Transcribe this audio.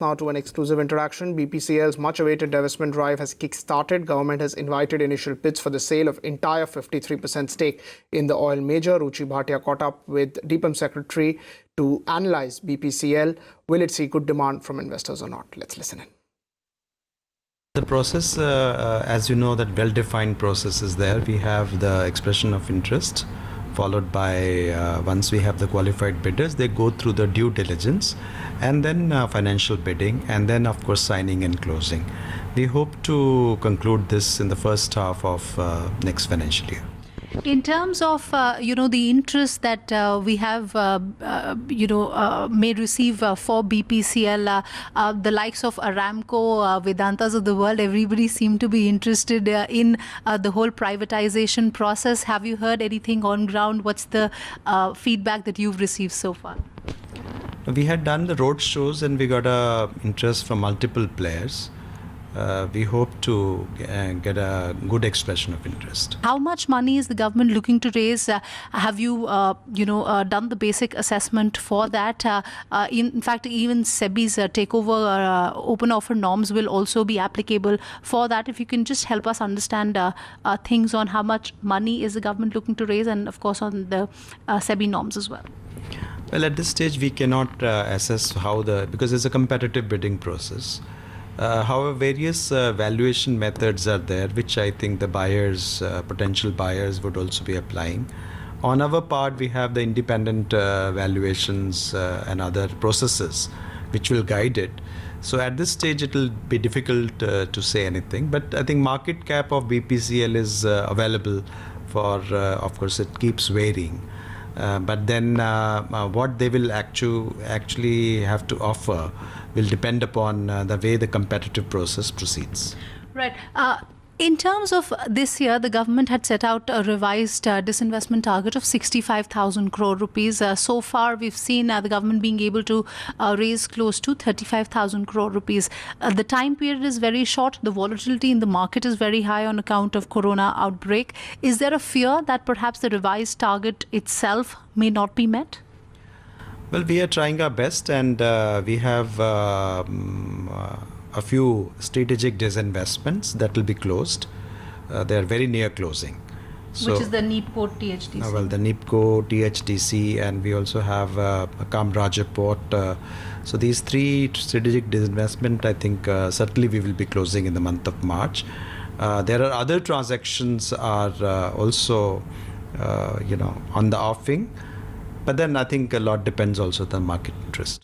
Now to an exclusive interaction. BPCL's much-awaited divestment drive has kick-started. Government has invited initial bids for the sale of entire 53% stake in the oil major. Ruchi Bhatia caught up with DIPAM Secretary to analyze BPCL. Will it see good demand from investors or not? Let's listen in. The process, as you know, that well-defined process is there. We have the expression of interest, followed by once we have the qualified bidders, they go through the due diligence and then financial bidding, and then of course signing and closing. We hope to conclude this in the first half of next financial year. In terms of the interest that we have may receive for BPCL, the likes of Aramco, Vedantas of the world, everybody seem to be interested in the whole privatization process. Have you heard anything on ground? What's the feedback that you've received so far? We had done the road shows and we got interest from multiple players. We hope to get a good expression of interest. How much money is the government looking to raise? Have you, done the basic assessment for that? In fact, even SEBI's takeover open offer norms will also be applicable for that. If you can just help us understand things on how much money is the government looking to raise, and of course on the SEBI norms as well. Well, at this stage, we cannot assess because it's a competitive bidding process. However, various valuation methods are there, which I think the buyers, potential buyers, would also be applying. On our part, we have the independent valuations and other processes which will guide it. So at this stage, it will be difficult to say anything. But I think market cap of BPCL is available for, of course, it keeps varying. But then what they will actually have to offer will depend upon the way the competitive process proceeds. Right. In terms of this year, the government had set out a revised disinvestment target of 65,000 crore rupees. So far, we've seen the government being able to raise close to 35,000 crore rupees. The time period is very short. The volatility in the market is very high on account of corona outbreak. Is there a fear that perhaps the revised target itself may not be met? Well, we are trying our best, and we have a few strategic disinvestments that will be closed. They are very near closing. Which is the NIPCO THDC? Well, the NIPCO THDC, and we also have Kamraja Port. So these three strategic disinvestment, I think certainly we will be closing in the month of March. There are other transactions are also on the offing. But then I think a lot depends also on the market interest.